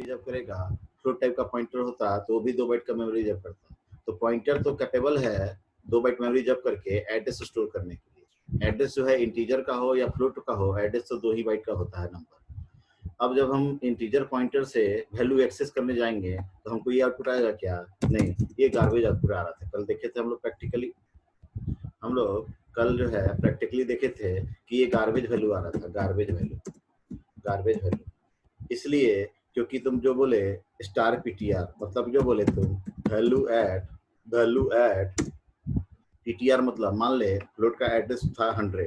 Reserve करेगा, float type का pointer होता है तो वो भी 2 बाइट का मेमोरी रिजर्व करता है। तो पॉइंटर तो कैपेबल है 2 बाइट मेमोरी रिजर्व करके एड्रेस स्टोर करने के लिए। एड्रेस जो है इंटीजर का हो या फ्लोट का हो, एड्रेस तो 2 ही बाइट का होता है नंबर। अब जब हम इंटीजर पॉइंटर से वैल्यू एक्सेस करने जाएंगे तो हमको ये आउटपुट आएगा क्या? नहीं, ये गार्बेज आउटपुट आ रहा था। कल देखे थे हम लोग प्रैक्टिकली, हम लोग कल जो है प्रैक्टिकली देखे थे कि ये गार्बेज वैल्यू आ रहा था, गार्बेज वैल्यू। इसलिए क्योंकि तुम जो बोले स्टार पीटीआर, मतलब जो बोले तुम वैल्यू एट पीटीआर, मतलब मान ले फ्लोट का एड्रेस था 100,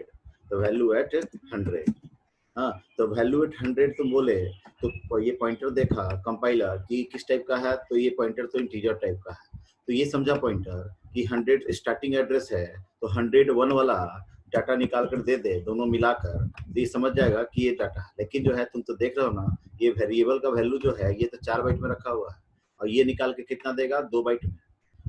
तो वैल्यू एट 100। हाँ, तो वैल्यू एट 100 तुम बोले तो ये पॉइंटर देखा कंपाइलर कि किस टाइप का है, तो ये पॉइंटर तो इंटीजर टाइप का है। तो ये समझा पॉइंटर कि 100 स्टार्टिंग एड्रेस है, तो 101 वाला डाटा निकाल कर दे दे, दोनों मिलाकर, तो ये समझ जाएगा कि ये डाटा है। लेकिन जो है तुम तो देख रहे हो ना, ये वेरिएबल का वैल्यू जो है ये तो 4 बाइट में रखा हुआ है, और ये निकाल के कितना देगा? 2 बाइट में।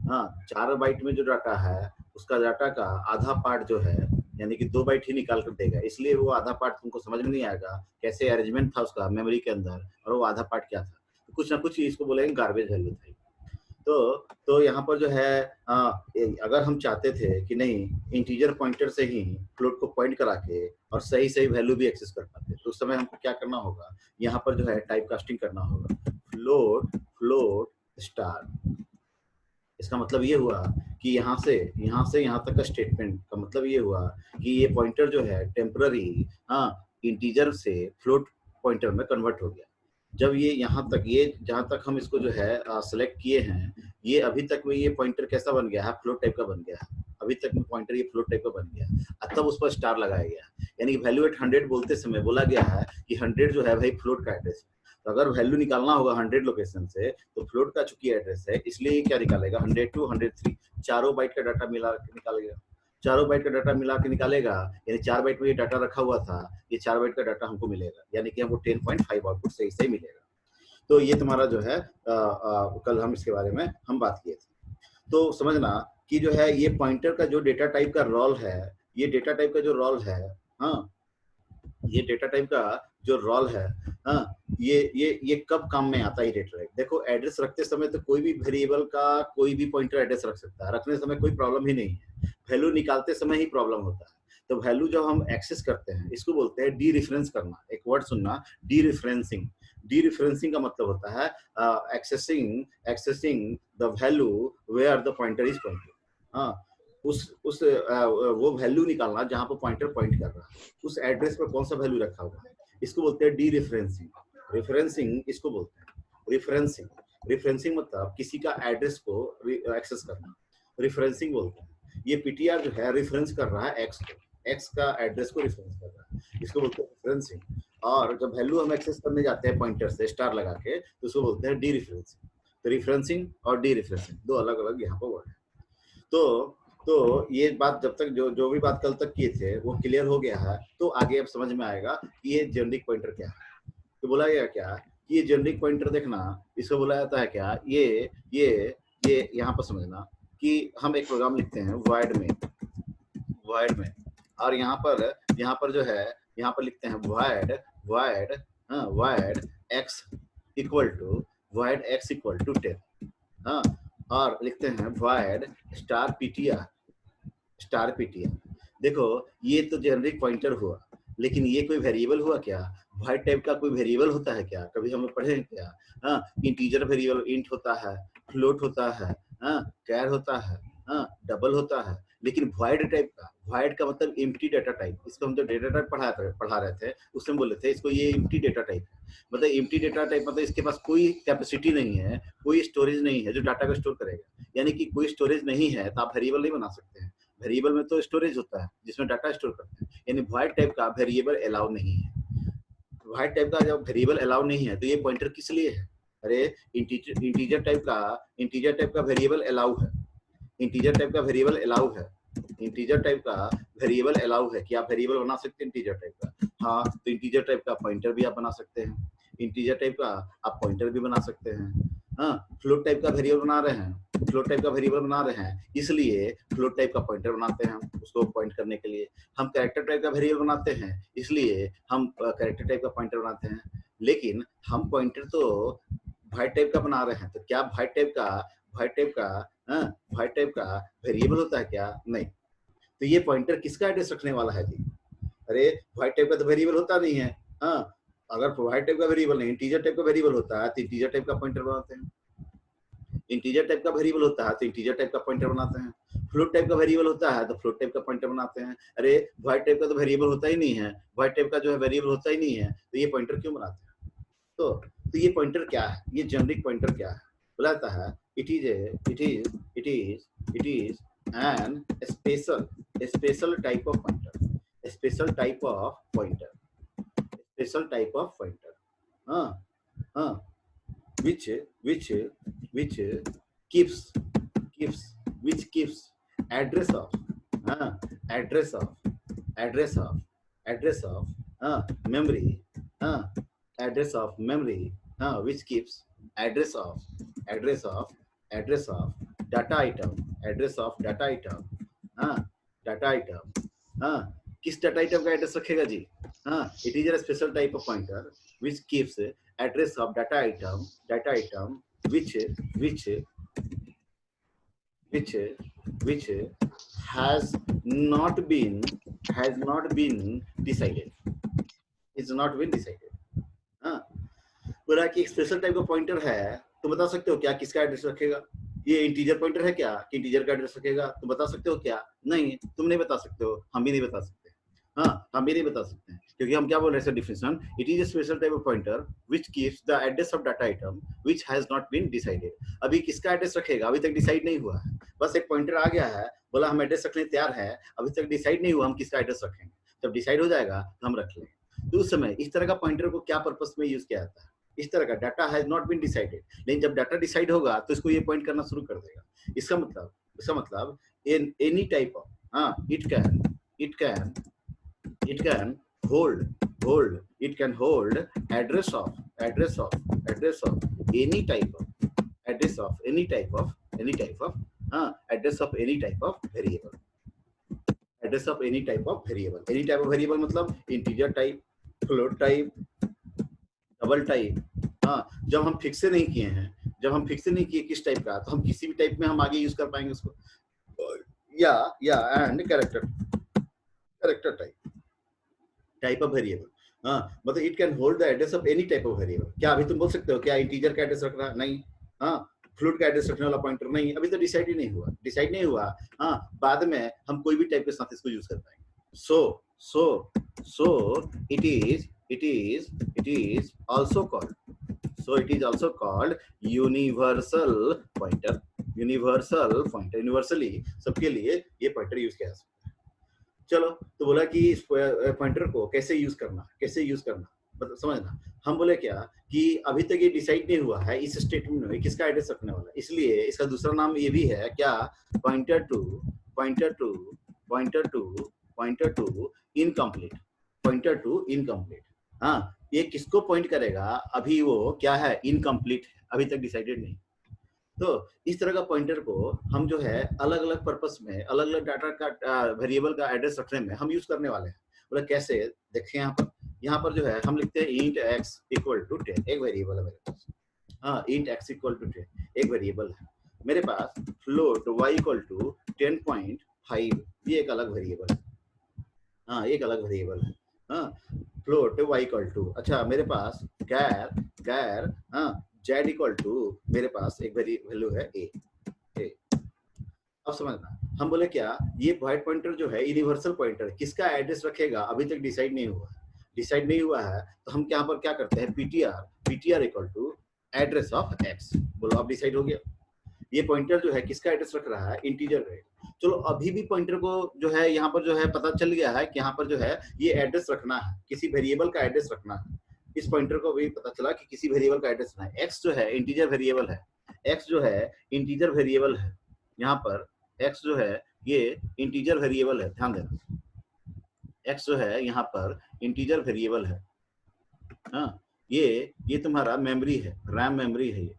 हाँ, 4 बाइट में जो डाटा है उसका डाटा का आधा पार्ट जो है यानी कि 2 बाइट ही निकाल कर देगा, इसलिए वो आधा पार्ट तुमको समझ में नहीं आएगा कैसे अरेंजमेंट था उसका मेमोरी के अंदर, और वो आधा पार्ट क्या था। तो कुछ ना कुछ इसको बोलेंगे गार्बेज वैल्यू था। तो यहाँ पर जो है अगर हम चाहते थे कि नहीं इंटीजर पॉइंटर से ही फ्लोट को पॉइंट करा के और सही सही वैल्यू भी एक्सेस कर पाते, तो उस समय हमको क्या करना होगा? यहाँ पर जो है टाइप कास्टिंग करना होगा, फ्लोट स्टार। इसका मतलब ये हुआ कि यहाँ से यहाँ तक का स्टेटमेंट का मतलब ये हुआ कि ये पॉइंटर जो है टेम्पररी इंटीजर से फ्लोट पॉइंटर में कन्वर्ट हो गया। जब ये यहाँ तक, ये जहाँ तक हम इसको जो है सेलेक्ट किए हैं, ये अभी तक में ये पॉइंटर कैसा बन गया है? फ्लोट टाइप का बन गया है। अभी तक में पॉइंटर ये फ्लोट टाइप का बन गया है, तब उस पर स्टार लगाया गया, यानी कि वैल्यू एट 100 बोलते समय बोला गया है कि 100 जो है भाई फ्लोट का एड्रेस है। तो अगर वैल्यू निकालना होगा 100 लोकेशन से, तो फ्लोट का चूंकि एड्रेस है, इसलिए क्या निकालेगा? 102, 103 चारों बाइट का डाटा मिला के निकालेगा। चारों बाइट का डाटा मिला के निकालेगा, यानी 4 बाइट में ये डाटा रखा हुआ था, ये 4 बाइट का डाटा हमको मिलेगा, यानी कि हमको 10.5 आउटपुट सही सही मिलेगा। तो ये तुम्हारा जो है कल हम इसके बारे में हम बात किए थे। तो समझना कि जो है ये पॉइंटर का जो डेटा टाइप का रोल है, ये डेटा टाइप का जो रोल है, हाँ, ये डेटा टाइप का जो रोल है, हाँ, ये कब काम में आता है? डेटा टाइप देखो, एड्रेस रखते समय तो कोई भी वेरिएबल का कोई भी पॉइंटर एड्रेस रख सकता है, रखने समय कोई प्रॉब्लम ही नहीं है, वैल्यू निकालते समय ही प्रॉब्लम होता है। तो वैल्यू जब हम एक्सेस करते हैं, इसको बोलते हैं डी रिफरेंस करना। एक वर्ड सुनना, डी रिफरेंसिंग। डी रिफरेंसिंग का मतलब होता है accessing the value where the pointer is pointed. हाँ, वो वैल्यू निकालना जहां पर पॉइंटर पॉइंट कर रहा है, उस एड्रेस पर कौन सा वैल्यू रखा हुआ है, इसको बोलते हैं डी रिफरेंसिंग। रिफरेंसिंग इसको बोलते हैं रिफरेंसिंग। रिफरेंसिंग मतलब किसी का एड्रेस को एक्सेस करना, रिफरेंसिंग बोलते हैं। ये पीटीआर जो है रेफरेंस कर रहा है एक्स को, एक्स का एड्रेस को रेफरेंस कर रहा है, इसको बोलते हैं रेफरेंसिंग। और जब वैल्यू हम एक्सेस करने जाते हैं पॉइंटर से स्टार लगा के, तो उसको बोलते हैं डी रिफरेंसिंग। तो रिफरेंसिंग और डी रिफरेंसिंग दो अलग अलग यहाँ पर वर्ड है। तो ये बात जब तक जो भी बात कल तक किए थे वो क्लियर हो गया है, तो आगे अब समझ में आएगा कि ये जेनेरिक पॉइंटर क्या है। तो बोला गया क्या कि ये जेनेरिक पॉइंटर देखना, इसको बोला जाता है क्या, ये यहाँ पर समझना कि हम एक प्रोग्राम लिखते हैं void में, और यहाँ पर जो है यहाँ पर लिखते हैं void x इक्वल टू 10, हाँ, और लिखते हैं void स्टार पीटीआर। देखो, ये तो जेनेरिक पॉइंटर हुआ, लेकिन ये कोई वेरिएबल हुआ क्या? void टाइप का कोई वेरिएबल होता है क्या? कभी हम लोग पढ़े हैं क्या? हाँ, इंटीजर वेरिएबल इंट होता है, फ्लोट होता है, हाँ, कैर होता है, हाँ, डबल होता है, लेकिन void टाइप का, void का मतलब एम्प्टी डाटा टाइप। इसको हम जो डेटा टाइप पढ़ा रहे थे उसमें बोले थे इसको ये एम्प्टी डाटा टाइप है। मतलब एम्प्टी डाटा टाइप मतलब इसके पास कोई कैपेसिटी नहीं है, कोई स्टोरेज नहीं है जो डाटा को स्टोर करेगा, यानी कि कोई स्टोरेज नहीं है तो आप वेरिएबल नहीं बना सकते हैं। वेरिएबल में तो स्टोरेज होता है जिसमें डाटा स्टोर करते हैं, यानी void टाइप का वेरिएबल अलाउ नहीं है। void टाइप का जब वेरिएबल अलाउ नहीं है तो ये पॉइंटर किस लिए है? अरे इंटीजर टाइप का वेरिएबल अलाउ है, इंटीजर टाइप का वेरिएबल अलाउ है, इंटीजर टाइप का वेरिएबल अलाउ है कि आप वेरिएबल बना सकते हैं इंटीजर टाइप का। हाँ, तो इंटीजर टाइप का पॉइंटर भी आप बना सकते हैं, इंटीजर टाइप का आप पॉइंटर भी बना सकते हैं। हाँ, फ्लोट टाइप का वेरिएबल बना रहे हैं, इसलिए फ्लोट टाइप का पॉइंटर बनाते हैं उसको पॉइंट करने के लिए। हम कैरेक्टर टाइप का वेरिएबल बनाते हैं, इसलिए हम कैरेक्टर टाइप का पॉइंटर बनाते हैं। लेकिन हम पॉइंटर तो वाइड टाइप का बना रहे हैं, तो क्या वाइड टाइप का वेरिएबल होता है क्या? नहीं। तो ये पॉइंटर किसका एड्रेस रखने वाला है जी? अरे वाइड टाइप का तो वेरिएबल होता नहीं है। हाँ, अगर वाइड टाइप का वेरिएबल नहीं, इंटीजर टाइप का वेरिएबल होता है तो इंटीजर टाइप का पॉइंटर बनाते हैं। इंटीजर टाइप का वेरिएबल होता है तो इंटीजर टाइप का पॉइंटर बनाते हैं। फ्लोट टाइप का वेरिएबल होता है तो फ्लोट टाइप का पॉइंटर बनाते हैं। अरे वाइड टाइप का तो वेरिएबल होता ही नहीं है, वाइड टाइप का जो है वेरिएबल होता ही नहीं है, तो ये पॉइंटर क्यों बनाते हैं? तो ये पॉइंटर क्या है? ये जेनेरिक पॉइंटर क्या है? बुलाता है it is an special type of pointer, special type of pointer, special type of pointer. हाँ हाँ, which which which keeps which keeps address of address of address of address of memory address of memory which keeps address of address of address of data item, address of data item data item किस data item का address रखेगा जी? It is a special type of pointer which keeps address of data item which which which which has not been decided, is not been decided। हाँ, बोला कि एक special type का pointer है, तो बता सकते हो क्या किसका एड्रेस रखेगा? ये इंटीजर पॉइंटर है क्या कि इंटीजर का एड्रेस रखेगा? तो बता सकते हो क्या? नहीं, तुम नहीं बता सकते हो, हम भी नहीं बता सकते। हाँ, हम भी नहीं बता सकते हैं, क्योंकि हम क्या बोल रहे हैं definition, it is a special type of pointer which keeps the address of data item which has not been decided. अभी किसका एड्रेस रखेगा अभी तक डिसाइड नहीं हुआ है, बस एक पॉइंटर आ गया है, बोला हम एड्रेस रखने तैयार है, अभी तक डिसाइड नहीं हुआ हम किसका एड्रेस रखेंगे। जब डिसाइड हो जाएगा तो हम रख लेंगे। तो उस समय इस तरह का पॉइंटर को क्या पर्पस में यूज किया जाता है? इस तरह का data has not been decided, लेकिन जब डाटा डिसाइड होगा तो इसको ये पॉइंट करना शुरू कर देगा। इसका मतलब in any type of it can hold address of any type of address of any type of address of any type of variable, address of any type of variable मतलब integer type, float type, double type. जब हम fix नहीं किए किस type का, तो हम किसी भी टाइप में हम आगे यूज कर पाएंगे उसको, या and character type of variable. मतलब it can hold the address of any type of variable. क्या अभी तुम बोल सकते हो क्या इंटीजर का एड्रेस रखना? नहीं। फ्लोट का एड्रेस रखने वाला पॉइंटर नहीं, अभी तो डिसाइड नहीं हुआ। बाद में हम कोई भी टाइप के साथ इसको यूज कर पाएंगे। सो it is also called universal pointer. Universally सबके लिए ये पॉइंटर यूज किया जा सकता है। चलो, तो बोला कि इस पॉइंटर को कैसे यूज करना मतलब समझना। हम बोले क्या कि अभी तक ये डिसाइड नहीं हुआ है इस स्टेटमेंट में किसका एड्रेस रखने वाला है, इसलिए इसका दूसरा नाम ये भी है क्या, पॉइंटर टू इनकम्प्लीट। ये किसको पॉइंट करेगा? अभी वो क्या है, इनकम्प्लीट है, अभी तक डिसाइडेड नहीं। तो इस तरह का पॉइंटर को हम जो है अलग अलग पर्पस में, अलग अलग डाटा का वेरिएबल का एड्रेस रखने में हम यूज करने वाले हैं। बोले कैसे, देखिए यहाँ पर जो है हम लिखते हैं int x इक्वल टू 10, एक वेरिएबल है मेरे पास। int x इक्वल टू 10 एक वेरिएबल है मेरे पास। फ्लोट y इक्वल टू 10.5 ये एक अलग वेरिएबल है। एक अलग वेरिएबल है। फ्लोट y इक्वल टू, अच्छा मेरे पास गैर z इक्वल टू, मेरे पास एक वैल्यू है a। अब समझना, हम बोले क्या ये वाइड पॉइंटर जो है यूनिवर्सल पॉइंटर, किसका एड्रेस रखेगा अभी तक डिसाइड नहीं हुआ है। तो हम यहाँ पर क्या करते हैं, ptr equal to address of x। बोलो अब डिसाइड हो गया, ये पॉइंटर जो है किसका एड्रेस रख रहा है, इंटीजर का। चलो अभी भी पॉइंटर को जो है यहाँ पर जो है पता चल गया है कि यहाँ पर जो है ये एड्रेस रखना है, किसी वेरिएबल का एड्रेस रखना है। इस पॉइंटर को भी पता चला कि किसी वेरिएबल का एड्रेस रखना है। x जो है इंटीजर वेरिएबल है, यहाँ पर x जो है ये इंटीजर वेरिएबल है, ध्यान देना। x जो है यहाँ पर इंटीजर वेरिएबल है। ये तुम्हारा मेमोरी है, रैम मेमोरी है,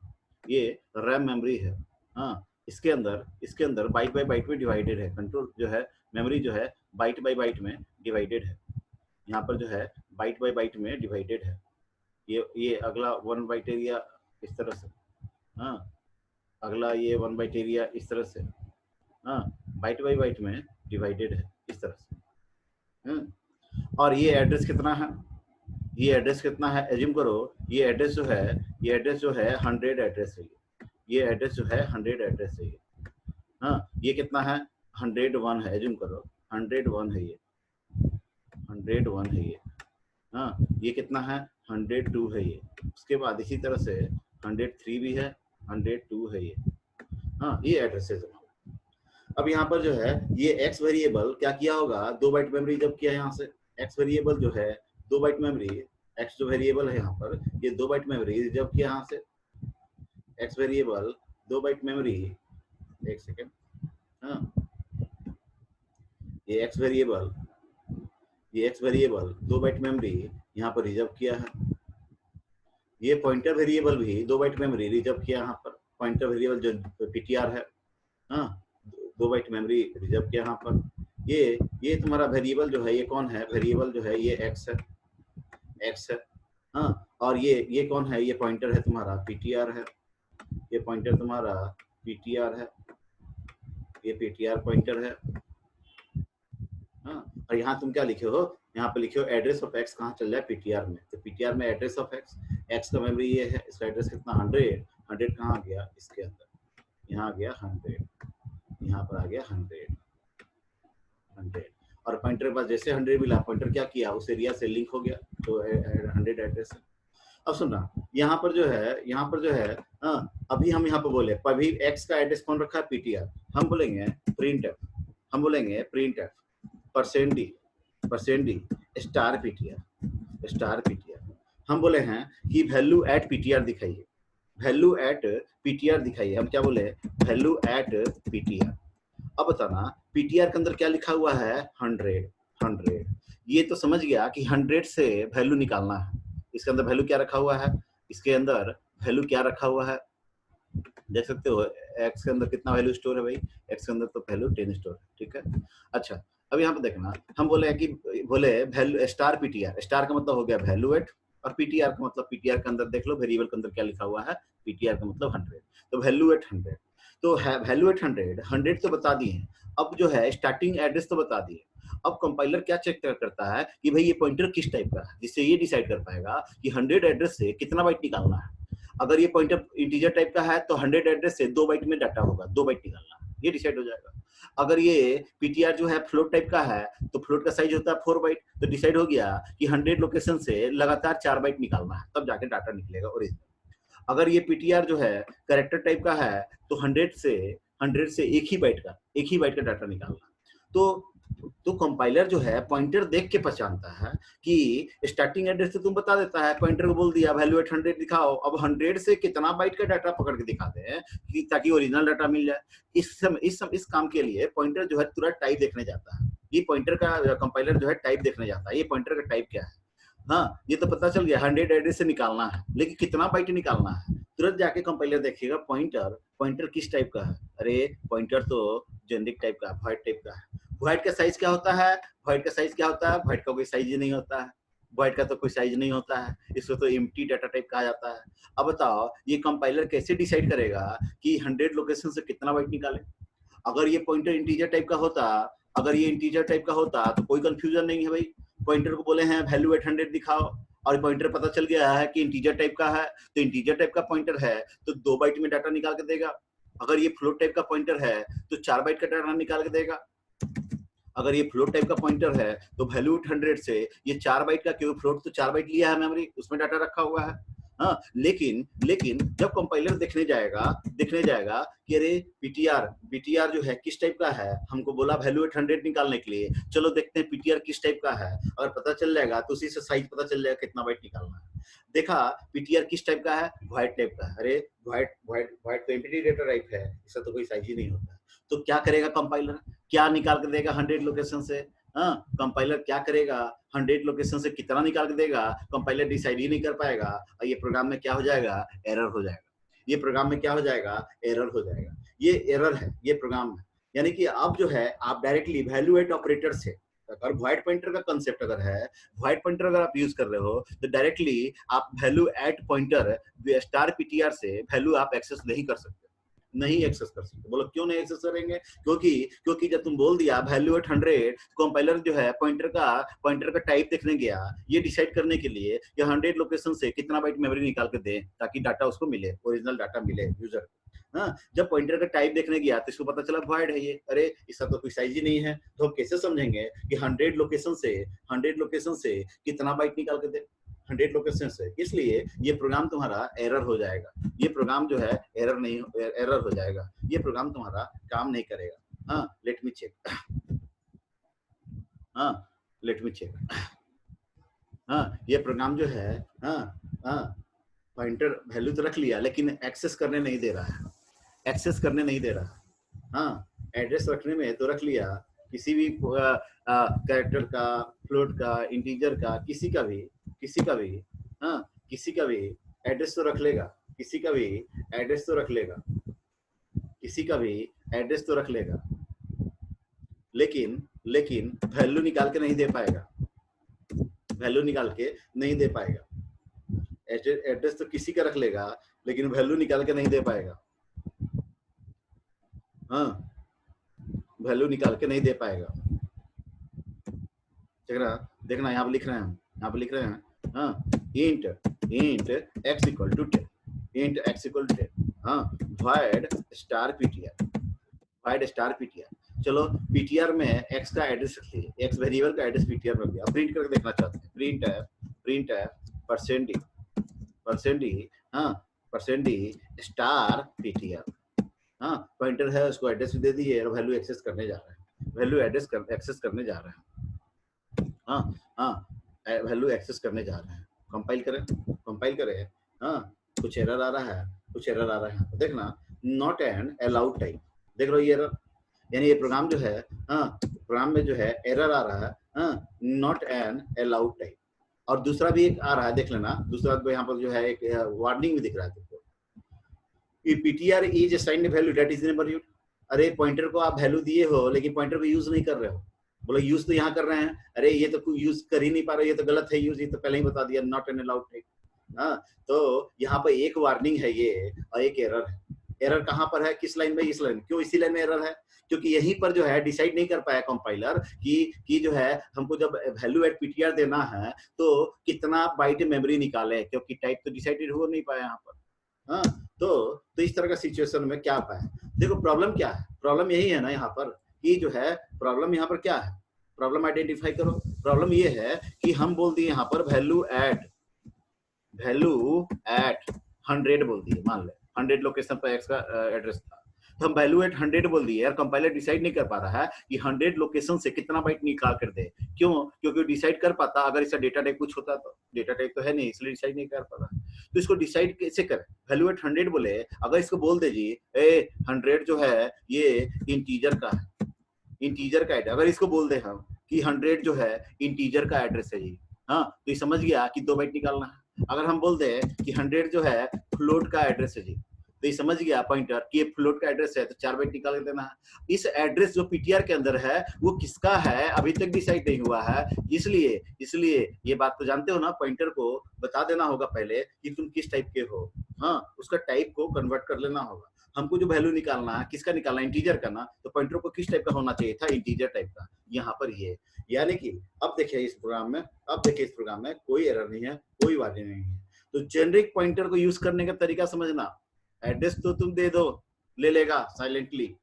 ये रैम मेमोरी है। इसके अंदर बाइट बाय बाइट में डिवाइडेड है। कंट्रोल जो है मेमोरी जो है बाइट बाय बाइट में डिवाइडेड है। यहाँ पर जो है बाइट बाय बाइट में डिवाइडेड है। ये अगला 1 बाइट एरिया इस तरह से, हाँ अगला ये 1 बाइट एरिया इस तरह से, हाँ बाइट बाई बाइट में डिवाइडेड है इस तरह से। और ये एड्रेस कितना है, ये एड्रेस कितना है, एज्यूम करो ये एड्रेस जो है, ये एड्रेस जो है 100 एड्रेस है, ये एड्रेस जो है 100 एड्रेस है ये, हाँ ये कितना है 101 है, एज्यूम करो 101 है ये, 101 है ये, हाँ ये कितना है 102 है ये, उसके बाद इसी तरह से 103 भी है, 102 है ये, हाँ ये एड्रेसेस है। अब यहाँ पर जो है ये x वेरिएबल क्या किया होगा, 2 बाइट मेमोरी जब किया यहाँ से, x वेरिएबल जो है 2 बाइट मेमोरी, x जो वेरिएबल है यहाँ पर ये 2 बाइट मेमोरी जब किया यहाँ से, x वेरिएबल 2 बाइट मेमोरी, एक सेकेंड, हाँ ये x वेरिएबल, ये x वेरिएबल 2 बाइट मेमोरी यहाँ पर रिजर्व किया है, ये पॉइंटर वेरिएबल भी 2 बाइट मेमोरी रिजर्व किया यहाँ पर, पॉइंटर वेरिएबल जो ptr है, हाँ 2 बाइट मेमोरी रिजर्व किया यहाँ पर। ये तुम्हारा वेरिएबल जो है ये कौन है, वेरिएबल जो है ये x है, x है, हाँ और ये कौन है, ये पॉइंटर है तुम्हारा ptr है, ये पॉइंटर तुम्हारा ptr है, ये ptr पॉइंटर है, हाँ और यहाँ तुम क्या लिखे हो, यहाँ पे लिखे हो एड्रेस ऑफ x कहाँ चल जाए ptr में, तो ptr में एड्रेस ऑफ x का मेमोरी ये है, इसका एड्रेस कितना 100 कहाँ आ गया इसके अंदर, यहाँ आ गया 100, यहाँ पर आ गया 100 और पॉइंटर के पास जैसे 100 मिला, पॉइंटर क्या किया उस एरिया से लिंक हो गया, तो 100 एड्रेस है। अब सुनना यहाँ पर जो है अभी हम यहाँ पर बोले अभी x का एड्रेस कौन रखा है ptr, हम बोलेंगे print F %d star ptr, हम बोले हैं कि वैल्यू एट ptr दिखाइए, वैल्यू एट ptr दिखाइए, हम क्या बोले वैल्यू एट ptr। अब बताना ptr के अंदर क्या लिखा हुआ है 100, ये तो समझ गया कि 100 से वैल्यू निकालना है, इसके अंदर वैल्यू क्या रखा हुआ है, इसके अंदर वैल्यू क्या रखा हुआ है, देख सकते हो x के अंदर कितना वैल्यू स्टोर है भाई, x के अंदर तो वैल्यू 10 स्टोर है, ठीक है। अच्छा अब यहाँ पे देखना, हम बोले कि वैल्यू स्टार ptr, स्टार का मतलब हो गया वैल्यू एट, और ptr का मतलब ptr के अंदर देख लो वेरिएबल के अंदर क्या लिखा हुआ है, ptr का मतलब 100, तो वैल्यू एट 100, तो वैल्यू एट 100 तो बता दिए, अब जो है स्टार्टिंग एड्रेस तो बता दिए। अब कंपाइलर क्या चेक करता है कि भाई ये पॉइंटर किस टाइप का है, जिससे ये डिसाइड कर पाएगा कि 100 एड्रेस से कितना बाइट निकालना है। अगर ये पॉइंटर इंटीजर टाइप का है तो 100 एड्रेस से 2 बाइट में डाटा होगा, 2 बाइट निकालना, ये डिसाइड हो जाएगा। अगर ये ptr जो है फ्लोट टाइप का है तो फ्लोट का साइज होता है 4 बाइट, तो डिसाइड हो गया कि 100 लोकेशन से लगातार 4 बाइट निकालना है, तब जाके डाटा निकलेगा ओरिजिनल। अगर ये ptr जो है कैरेक्टर टाइप का है तो 100 से एक ही बाइट का डाटा निकालना। तो कंपाइलर जो है पॉइंटर देख के पहचानता है कि स्टार्टिंग एड्रेस तो तुम बता देता है, पॉइंटर को बोल दिया वैल्यू एट 100 दिखाओ, अब 100 से कितना बाइट का डाटा पकड़ के दिखाते हैं कि ताकि ओरिजिनल डाटा मिल जाए। इस काम के लिए पॉइंटर जो है तुरंत टाइप देखने जाता है, ये पॉइंटर का कंपाइलर जो है टाइप देखने जाता है, ये पॉइंटर का टाइप क्या है, हाँ ये तो पता चल गया 100 एड्रेस से निकालना है, लेकिन कितना बाइट निकालना है, तुरंत जाके कंपाइलर देखेगा पॉइंटर किस टाइप का है, अरे पॉइंटर तो जेनेरिक टाइप का, वॉइड टाइप का है। वॉइड का साइज क्या होता है, वॉइड का कोई साइज ही नहीं होता है, वॉइड का तो कोई साइज नहीं होता है, इसको तो एम्प्टी डाटा टाइप कहा जाता है। अब बताओ ये कंपाइलर कैसे डिसाइड करेगा कि 100 लोकेशन से कितना बाइट निकाले। अगर ये पॉइंटर इंटीजर टाइप का होता तो कोई कंफ्यूजन नहीं है भाई, पॉइंटर को बोले हैं वैल्यू एट 100 दिखाओ और पॉइंटर पता चल गया है कि इंटीजर टाइप का है, तो इंटीजर टाइप का पॉइंटर है तो 2 बाइट में डाटा निकाल के देगा। अगर ये फ्लोट टाइप का पॉइंटर है तो 4 बाइट का डाटा निकाल के देगा। अगर ये फ्लोट टाइप का पॉइंटर है तो वैल्यू 100 से ये 4 बाइट का, क्योंकि फ्लोट तो 4 बाइट लिया है मेमोरी, उसमें डाटा रखा हुआ है। हाँ लेकिन जब कंपाइलर देखने जाएगा कि अरे पीटीआर जो है किस टाइप का है, हमको बोला वैल्यू एट 100 निकालने के लिए, चलो देखते हैं पीटीआर किस टाइप का है, अगर पता चल जाएगा तो उसी से साइज पता चल जाएगा कितना बाइट निकालना है। देखा पीटीआर किस टाइप का है, व्हाइट टाइप का है, अरे व्हाइट तो एम्प्टी डेटा टाइप है, इसका तो कोई साइज ही नहीं होता। तो क्या करेगा कंपाइलर, क्या निकाल के देगा 100 लोकेशन से, कंपाइलर क्या करेगा 100 लोकेशन से कितना निकाल के देगा, कंपाइलर डिसाइड ही नहीं कर पाएगा और ये प्रोग्राम में क्या हो जाएगा, एरर हो जाएगा। ये प्रोग्राम में क्या हो जाएगा, एरर हो जाएगा। ये एरर है, ये प्रोग्राम है। यानी कि अब जो है आप डायरेक्टली वैल्यू एट ऑपरेटर से तक। और वॉइड पॉइंटर का कंसेप्ट अगर है, वॉइड पॉइंटर अगर आप यूज कर रहे हो तो डायरेक्टली आप value at pointer star PTR से वैल्यू आप एक्सेस नहीं कर सकते, नहीं एक्सेस कर सकते। बोलो क्यों नहीं एक्सेस करेंगे? क्योंकि जब तुम बोल दिया वैल्यू एट 100, कंपाइलर जो है पॉइंटर का टाइप देखने गया, ये डिसाइड करने के लिए कि 100 लोकेशन से कितना बाइट मेमोरी निकाल के दे ताकि डाटा उसको मिले, ओरिजिनल डाटा मिले यूजर। हाँ, जब पॉइंटर का टाइप देखने गया तो इसको पता चला वॉइड है ये, अरे इसका तो कोई साइज ही नहीं है, तो हम कैसे समझेंगे कि 100 लोकेशन से कितना बाइट निकाल के दे, 100 लोकेशन से। इसलिए ये प्रोग्राम तुम्हारा एरर हो जाएगा, ये प्रोग्राम जो है एरर हो जाएगा, ये प्रोग्राम तुम्हारा काम नहीं करेगा। हाँ, लेट मी चेक। हाँ, लेट मी चेक। हाँ, ये प्रोग्राम जो है, पॉइंटर वैल्यू तो रख लिया लेकिन एक्सेस करने नहीं दे रहा है, एक्सेस करने नहीं दे रहा। हाँ, एड्रेस रखने में तो रख लिया, किसी भी कैरेक्टर का, फ्लोट का, इंटीजर का, किसी का भी हाँ, किसी का भी एड्रेस तो रख लेगा, किसी का भी एड्रेस तो रख लेगा, किसी का भी एड्रेस तो रख लेगा, लेकिन वैल्यू निकाल के नहीं दे पाएगा, वैल्यू निकाल के नहीं दे पाएगा। एड्रेस तो किसी का रख लेगा लेकिन वैल्यू निकाल के नहीं दे पाएगा। हाँ, वैल्यू निकाल के नहीं दे पाएगा। देखना यहाँ पे लिख रहे हैं हम, यहाँ पे लिख रहे हैं, हाँ, int x equal to 10, int x equal to 10, हाँ, void स्टार ptr। चलो पीटीआर में x का एड्रेस रख लिए, x वेरिएबल का एड्रेस पीटीआर में दिया, प्रिंट करके देखना चाहते हैं, प्रिंट है परसेंट डी स्टार पीटीआर। हाँ, पॉइंटर है, उसको एड्रेस भी दे दिए और वैल्यू एक्सेस करने जा रहा है, वैल्यू एक्सेस करने जा रहा है। हाँ, वैल्यू एक्सेस करने जा रहे हैं। कंपाइल करें, हाँ, कुछ एरर आ रहा है, देखना, नॉट एन अलाउड टाइप, देख लो ये एरर, यानी ये प्रोग्राम जो है, हाँ, प्रोग्राम में जो है एरर आ रहा है, हाँ, नॉट एन अलाउड टाइप। और दूसरा भी एक आ रहा है, देख लेना, दूसरा तो यहाँ पर जो है एक वार्निंग भी दिख रहा है तुमको, PTR is assigned value that is never used. अरे पॉइंटर को आप वैल्यू दिए हो लेकिन पॉइंटर को यूज नहीं कर रहे हो। बोलो यूज तो यहाँ कर रहे हैं, अरे ये तो कोई यूज कर ही नहीं पा रहे, ये तो गलत है यूज, ये तो पहले ही बता दिया, नॉट एन अलाउड टाइप। हाँ, तो यहाँ पर एक वार्निंग है ये और एक एरर है। एरर कहाँ पर है, किस लाइन में, इस लाइन, क्यों इसी लाइन में एरर है? क्योंकि यहीं पर जो है डिसाइड नहीं कर पाया कंपाइलर कि जो है हमको जब वैल्यू एट पीटीआर देना है तो कितना बाइट मेमोरी निकाले, क्योंकि टाइप तो डिसाइडेड हो नहीं पाया यहाँ पर। हाँ, तो इस तरह का सिचुएशन में क्या पाए, देखो प्रॉब्लम क्या है, प्रॉब्लम यही है ना यहाँ पर कि जो है प्रॉब्लम यहाँ पर क्या है, प्रॉब्लम आइडेंटिफाई करो। प्रॉब्लम ये है कि हम बोल दिए यहाँ पर वैल्यू एट 100 बोल दिए, मान ले 100 लोकेशन पर एक्स का एड्रेस था, तो हम वैल्यू एट 100 बोल दिए और कंपाइलर डिसाइड नहीं कर पा रहा है कि 100 लोकेशन से कितना बाइट निकाल कर दे। क्यों? क्योंकि डिसाइड कर पाता अगर इसका डेटा टाइप कुछ होता, तो डेटा टाइप तो है नहीं, इसलिए डिसाइड नहीं कर पा रहा। तो इसको डिसाइड कैसे करे, वैल्यू एट 100 बोले, अगर इसको बोल दे जी 100 जो है ये इंटीजर का है, इंटीजर का एड्रेस, अगर इसको बोल दे हम कि 100 जो है इंटीजर का एड्रेस है जी, हाँ, तो ये समझ गया कि 2 बाइट निकालना है। अगर हम बोल दे कि 100 जो है फ्लोट का एड्रेस है जी, तो ये समझ गया पॉइंटर कि ये फ्लोट का एड्रेस है, तो 4 बाइट निकाल के देना है। इस एड्रेस जो पीटीआर के अंदर है वो किसका है अभी तक डिसाइड नहीं हुआ है, इसलिए ये बात तो जानते हो ना, पॉइंटर को बता देना होगा पहले कि तुम किस टाइप के हो, हाँ, उसका टाइप को कन्वर्ट कर लेना होगा। हमको जो वैल्यू निकालना है, किसका निकालना है, इंटीजर का ना, तो पॉइंटर को किस टाइप का होना चाहिए था, इंटीजर टाइप का। यहाँ पर ये, यानी कि अब देखिए इस प्रोग्राम में कोई एरर नहीं है, कोई वार्निंग नहीं है। तो जेनरिक पॉइंटर को यूज करने का तरीका समझना, एड्रेस तो तुम दे दो, ले लेगा साइलेंटली,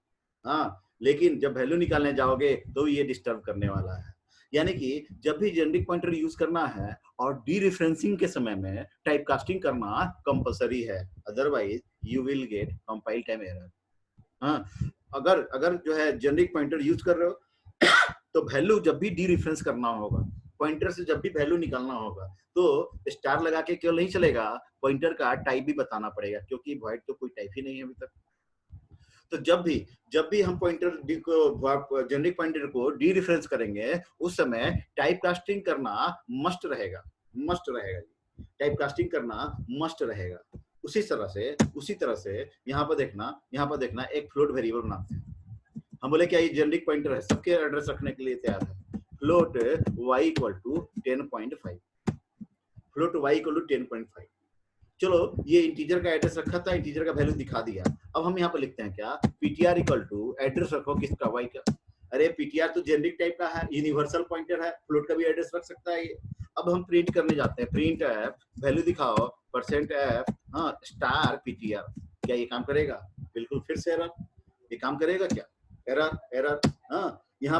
हाँ, लेकिन जब वैल्यू निकालने जाओगे तो ये डिस्टर्ब करने वाला है। यानी कि जब भी जेनरिक पॉइंटर यूज करना है और डीरेफरेंसिंग के समय में टाइप कास्टिंग करना कंपलसरी है, otherwise you will get compile time error. हाँ, अगर जो है जेनरिक पॉइंटर यूज कर रहे हो तो वैल्यू जब भी डीरेफरेंस करना होगा, पॉइंटर से जब भी वैल्यू निकालना होगा तो स्टार लगा के केवल नहीं चलेगा, पॉइंटर का टाइप भी बताना पड़ेगा, क्योंकि वॉइड तो कोई टाइप ही नहीं है अभी तक। तो जब भी हम पॉइंटर जेनरिक पॉइंटर को डीरेफरेंस करेंगे उस समय टाइप कास्टिंग करना मस्ट रहेगा, टाइप कास्टिंग करना मस्ट रहेगा। उसी तरह से यहाँ पर देखना एक फ्लोट वेरिएबल बनाते हैं। हम बोले क्या ये जेनरिक पॉइंटर है, सबके एड्रेस रखने के लिए तैयार है, float y equal to 10.5, float y equal to 10.5। चलो ये इंटीजर का एड्रेस रखा था, इंटीजर का वैल्यू दिखा दिया। अब हम यहाँ पर लिखते हैं क्या, ptr इक्वल टू एड्रेस रखो किसका, y का। अरे ptr तो जेनरिक टाइप का है, यूनिवर्सल पॉइंटर है, फ्लोट का भी एड्रेस रख सकता है ये। अब हम प्रिंट करने जाते हैं, प्रिंट एफ वैल्यू दिखाओ %f स्टार ptr। क्या ये काम करेगा? बिल्कुल फिर से एरर। ये काम करेगा क्या? Error error. यहाँ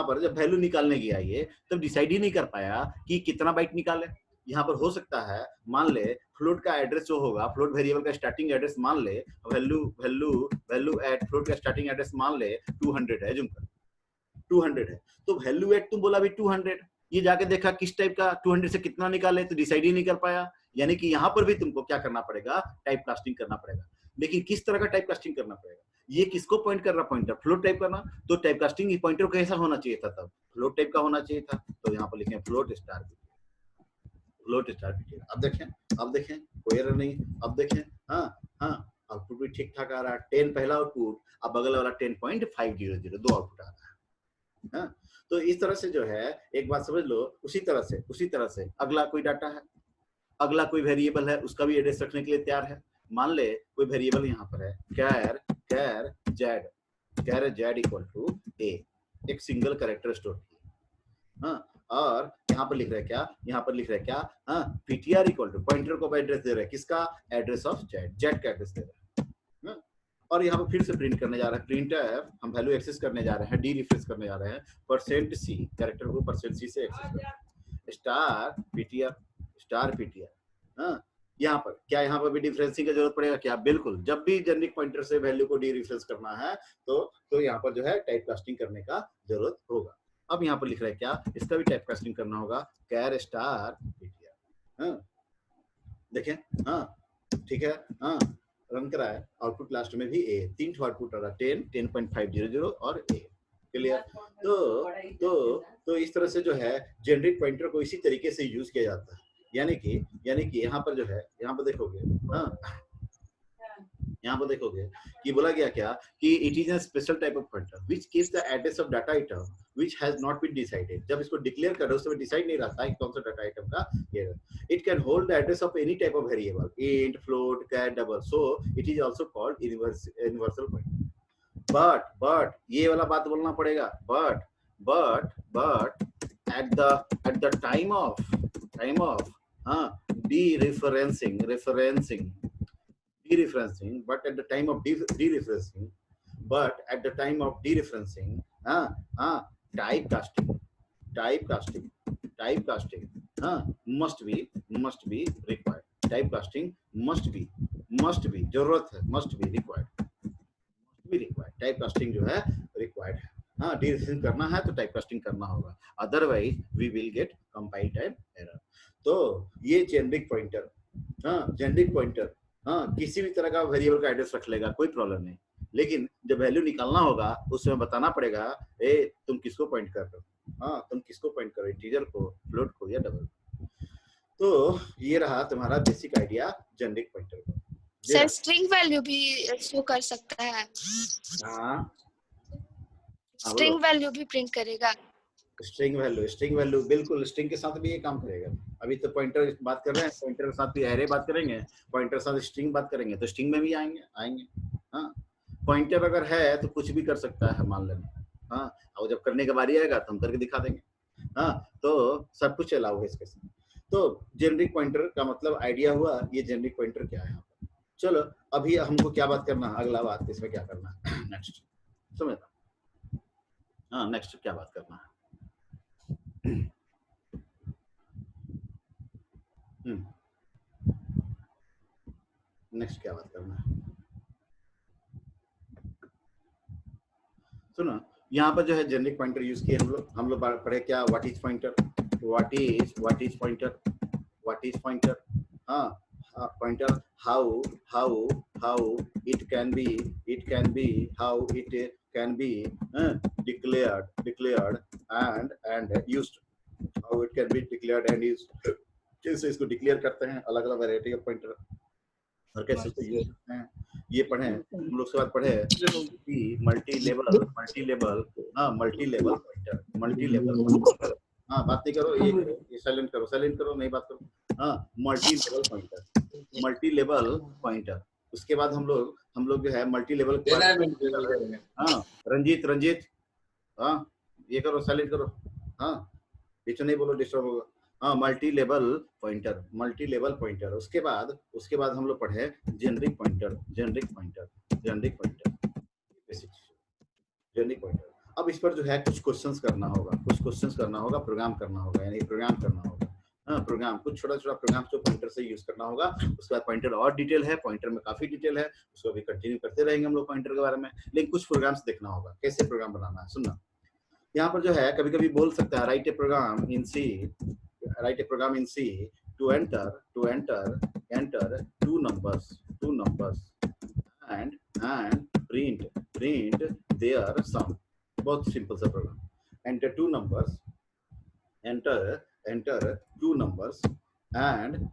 पर जब वैल्यू निकालने गया ये, तब डिसाइड ही नहीं कर पाया कि कितना बाइट निकाले। यहाँ पर हो सकता है, मान ले फ्लोट का एड्रेस जो होगा, फ्लोट वेरिएबल का स्टार्टिंग एड्रेस मान ले, value value value at float का स्टार्टिंग एड्रेस मान ले 200 है, जुमकर 200 है, तो वैल्यू एट तुम बोला भी 200, ये जाके देखा किस टाइप का 200 से कितना निकाले, तो डिसाइड ही नहीं कर पाया। यानी कि यहाँ पर भी तुमको क्या करना पड़ेगा, टाइप कास्टिंग करना पड़ेगा। लेकिन किस तरह का टाइप कास्टिंग करना पड़ेगा? ये किसको पॉइंट कर रहा, पॉइंटर फ्लोट टाइप करना, तो टाइप कास्टिंग पॉइंटर कैसा होना चाहिए था, तब फ्लोट टाइप का होना चाहिए था। तो यहाँ पर लिखें फ्लोट स्टार ptr। अब देखें कोई एरर नहीं। अब देखें आउटपुट भी ठीक ठाक आ रहा है, 10 पहला आउटपुट, अब बगल वाला 10.500, दो आउटपुट आ रहा है। तो इस तरह से जो है, एक बात समझ लो, उसी तरह से अगला कोई डाटा है, अगला कोई वेरिएबल है, उसका भी एड्रेस रखने के लिए तैयार है। मान ले कोई वेरिएबल यहाँ पर है, कैर जेड इक्वल टू a, एक सिंगल कैरेक्टर स्टोर किया। और यहाँ पर लिख रहा है क्या, ptr इक्वल टू पॉइंटर को एड्रेस दे रहा है, किसका? एड्रेस ऑफ जेड का एड्रेस दे रहा है। और यहाँ पर फिर से प्रिंट करने जा रहा है, प्रिंट एफ, हम वैल्यू एक्सेस करने जा रहे हैं, डी रिफ्रेश करने जा रहे हैं, %c कैरेक्टर को %c से एक्सेस कर रहे हैं, स्टार ptr। यहाँ पर क्या, यहाँ पर भी डिफरेंसिंग की जरूरत पड़ेगा क्या? बिल्कुल, जब भी जेनरिक पॉइंटर से वैल्यू को डी रिफ्रेश करना है, तो यहाँ पर जो है टाइप कास्टिंग करने का जरूरत होगा। अब यहाँ पर लिख रहा है क्या, इसका भी टाइप कास्टिंग करना होगा, कैर स्टार ptr। देखें, ठीक है, रन करा है, आउटपुट लास्ट में भी a, 3 आउटपुट आ रहा, 10, 10.500 और a। क्लियर? तो इस तरह से जो है जेनरिक पॉइंटर को इसी तरीके से यूज किया जाता है। यानी कि यहाँ पर जो है, यहाँ पर देखोगे कि बोला गया क्या, कि it is a special type of pointer which keeps the address of data item which has not been decided. जब इसको डिक्लेयर कर रहे हो, उस समय डिसाइड नहीं रहता है कौन सा डाटा आइटम का ये है। It can hold the address of any type of variable, int, float, char, double, so it is also called universal pointer. But ये वाला बात बोलना पड़ेगा, but at the time of dereferencing, but at the time of dereferencing, typecasting must be required। typecasting must be जरूरत है, must be required। Typecasting जो है required है। डीरेफरेंसिंग करना है तो टाइपकास्टिंग करना होगा, otherwise we will get compile time error. तो ये जेनरिक पॉइंटर किसी भी तरह का वेरिएबल का एड्रेस रख लेगा, कोई प्रॉब्लम नहीं। लेकिन जब वैल्यू निकालना होगा, उसमें बताना पड़ेगा, तुम किसको पॉइंट कर रहे हो, तुम किसको पॉइंट करो, इंटीजर को, फ्लोट को या डबल। तो ये रहा तुम्हारा बेसिक आइडिया जेनरिक पॉइंटर का। सर स्ट्रिंग वैल्यू भी शो कर सकता है? स्ट्रिंग वैल्यू भी प्रिंट करेगा? स्ट्रिंग वैल्यू बिल्कुल स्ट्रिंग के साथ भी ये काम करेगा। अभी तो पॉइंटर बात कर रहे हैं, पॉइंटर के साथ भी एरे बात करेंगे, पॉइंटर के साथ स्ट्रिंग बात करेंगे, तो स्ट्रिंग में भी आएंगे। पॉइंटर अगर है तो कुछ भी कर सकता है, मान लेना। और जब करने की बारी आएगा तो हम करके दिखा देंगे। तो सब कुछ अलाउ है इसके साथ। तो जेनरिक पॉइंटर का मतलब आइडिया हुआ, ये जेनरिक पॉइंटर क्या है यहाँ पर। चलो अभी हमको क्या बात करना है, अगला बात इसमें क्या करना है नेक्स्ट समझना। नेक्स्ट क्या बात करना है, नेक्स्ट क्या बात करना है। सुनो, यहाँ पर जो है जेनरिक पॉइंटर यूज किए हम लोग पढ़े क्या, what is pointer, pointer, how it can be declared and used, how it can be declared and used, कैसे इसको डिक्लेयर करते हैं, अलग अलग वैरायटी ऑफ पॉइंटर और कैसे इसको यूज करते हैं, ये पढ़े हम लोग। उसके बाद पढ़े multi level pointer, multi level pointer. हाँ बात नहीं करो, ये साइलेंट करो, नहीं बात करो। हाँ multi level pointer, multi level pointer. उसके बाद हम लोग जो है मल्टी लेवल, हाँ रंजीत, हाँ ये करो, साइलेंट करो, हाँ पीछे नहीं बोलो, डिस्टर्ब होगा। हाँ मल्टी लेवल पॉइंटर। उसके बाद हम लोग पढ़े generic pointer, generic pointer, generic pointer. अब इस पर जो है कुछ क्वेश्चंस करना होगा, प्रोग्राम करना होगा, यानी प्रोग्राम करना होगा। हाँ प्रोग्राम, कुछ छोटा प्रोग्राम जो पॉइंटर से यूज करना होगा। उसके बाद पॉइंटर और डिटेल है, पॉइंटर में काफी डिटेल है, उसको अभी कंटिन्यू करते रहेंगे हम लोग पॉइंटर के बारे में। लेकिन कुछ प्रोग्राम्स देखना होगा, कैसे प्रोग्राम बनाना है। सुनना, यहाँ पर जो है कभी कभी बोल सकता है write a program in C to enter two numbers and print their sum। बहुत सिंपल सा program. enter two numbers and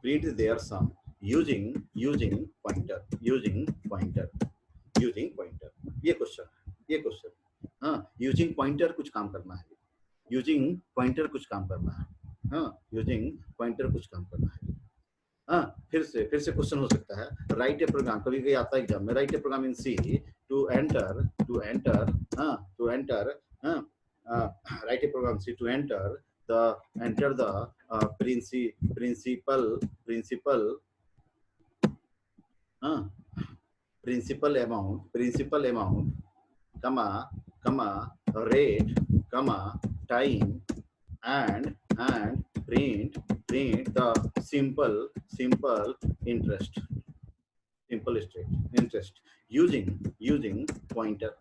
print their sum using pointer। ये क्वेश्चन हाँ यूजिंग पॉइंटर कुछ काम करना है, हाँ फिर से क्वेश्चन हो सकता है राइट ए प्रोग्राम, कभी कभी आता है एग्जाम में, write a program in C to enter write a program C to enter the principal amount comma rate time and print the simple interest using pointer।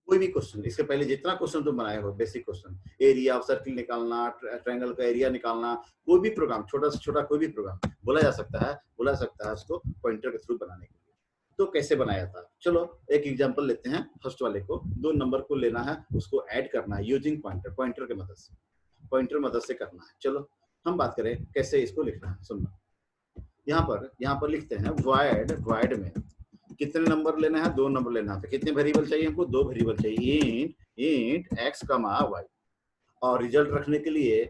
कोई भी क्वेश्चन, इसके पहले जितना क्वेश्चन तुम बनाए हो, basic question, area of circle निकालना, triangle का एरिया निकालना, कोई भी प्रोग्राम, छोटा से छोटा कोई भी प्रोग्राम बोला जा सकता है उसको पॉइंटर के थ्रू बनाने के लिए। तो कैसे बनाया था, चलो एक एग्जांपल लेते हैं। फर्स्ट वाले को 2 नंबर को लेना है, उसको ऐड करना है यूजिंग पॉइंटर के मदद से करना है। चलो हम बात करें कैसे इसको लिखना है। सुनना, यहाँ पर लिखते हैं void में कितने नंबर लेना है, 2 नंबर लेना है। तो कितने वेरिएबल चाहिए हमको, 2 वेरिएबल चाहिए, int x, y। और रिजल्ट रखने के लिए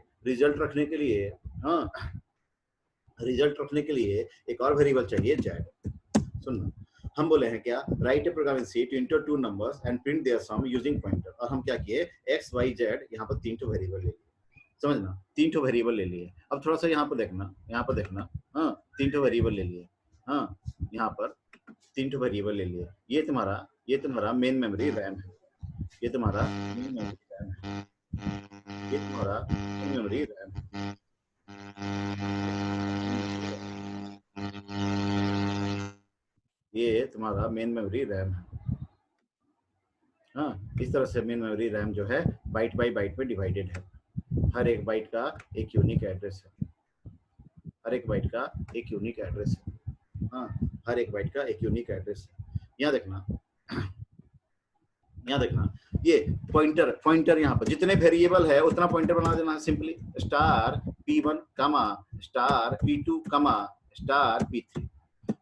एक और वेरिएबल चाहिए z। सुनना, हम बोले हैं क्या, write a program in C to enter 2 numbers and print their sum using pointer. और हम क्या किए, x y z यहाँ पर 3 वेरिएबल ले लिए, समझना, 3 वेरिएबल ले लिए। अब थोड़ा सा यहाँ पर देखना, हाँ 3 वेरिएबल ले लिए, हाँ यहाँ पर 3 वेरिएबल ले लिए। ये तुम्हारा मेन मेमोरी रैम है, ये तुम्हारा मेमोरी रैम है। ये तुम्हारा मेन मेमोरी रैम है। हाँ इस तरह से मेन मेमोरी रैम जो है बाइट बाई बाइट में डिवाइडेड है। हर एक बाइट का एक यूनिक एड्रेस है, हाँ हर एक बाइट का एक यूनिक एड्रेस है। यहाँ देखना, ये पॉइंटर यहाँ पर जितने वेरिएबल है उतना पॉइंटर बना देना है simply. Star P1 star P2 star P3।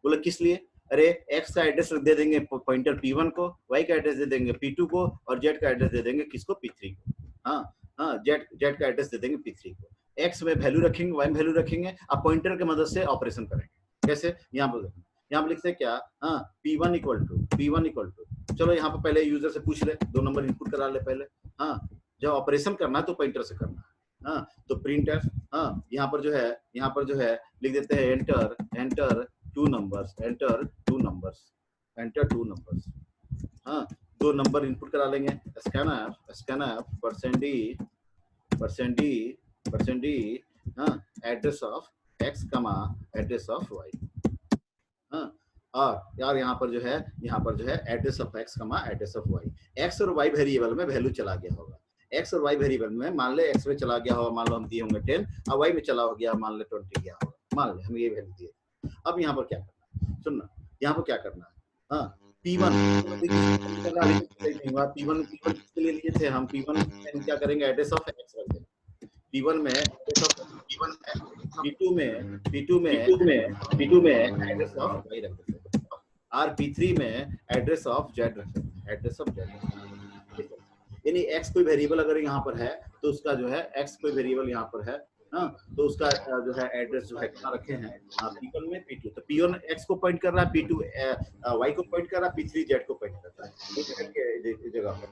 बोले किस लिए, अरे x का एड्रेस दे देंगे पॉइंटर P1 को, y का एड्रेस दे देंगे P2 को, और z का एड्रेस दे देंगे किसको, P3 को। हाँ z का एड्रेस दे देंगे P3 को। x में वैल्यू रखेंगे, y में वैल्यू रखेंगे, अब पॉइंटर की मदद से ऑपरेशन करेंगे। कैसे, यहाँ पर लिखते हैं क्या, हाँ P1 इक्वल टू, चलो यहाँ पर पहले यूजर से पूछ ले, 2 नंबर इनपुट करा ले पहले। हाँ जब ऑपरेशन करना है तो पॉइंटर से करना है। हाँ तो प्रिंट f, हाँ यहाँ पर जो है लिख देते हैं एंटर 2 नंबर्स, हाँ 2 नंबर इनपुट करा लेंगे। scanf %d हाँ address of x, address of y। हाँ और यार यहाँ पर जो है address of x, address of y। x और y वेरिएबल में वैल्यू चला गया होगा, x और y वेरिएबल में मान ले x में चला गया होगा, मान लो हम दिए होंगे 10, और y में चला हो गया मान ले 20 गया होगा, मान ले हम ये वैल्यू दिए। अब यहाँ पर क्या करना है, सुनना, यहाँ पर क्या करना है, हाँ P1 के लिए लिए थे हम, P1 में क्या करेंगे, एड्रेस ऑफ x रख देंगे। P1 में P2 में एड्रेस ऑफ y रख देंगे, और P3 में एड्रेस ऑफ z रख देंगे, एड्रेस ऑफ z। यानी x कोई वेरिएबल अगर यहाँ पर है तो उसका जो है x कोई वेरिएबल यहाँ पर है, हाँ, तो उसका जो है एड्रेस जो है कहाँ रखे हैं, P1 में P2, तो P1 x को पॉइंट कर रहा है, P2 y को पॉइंट कर रहा है, P3 z को पॉइंट करता है एक जगह पर।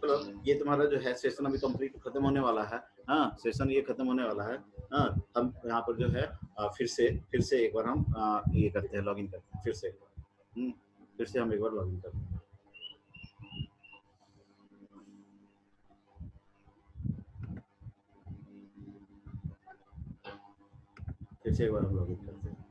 चलो ये तुम्हारा जो है सेशन अभी कंप्लीट खत्म होने वाला है, हाँ, सेशन ये खत्म होने वाला है, हाँ, हम यहाँ पर जो है फिर से एक बार हम ये करते हैं, लॉगिन करते हैं फिर से हम एक बार लॉगिन करते हैं। फिर से एक बार हम लॉगिन करते हैं।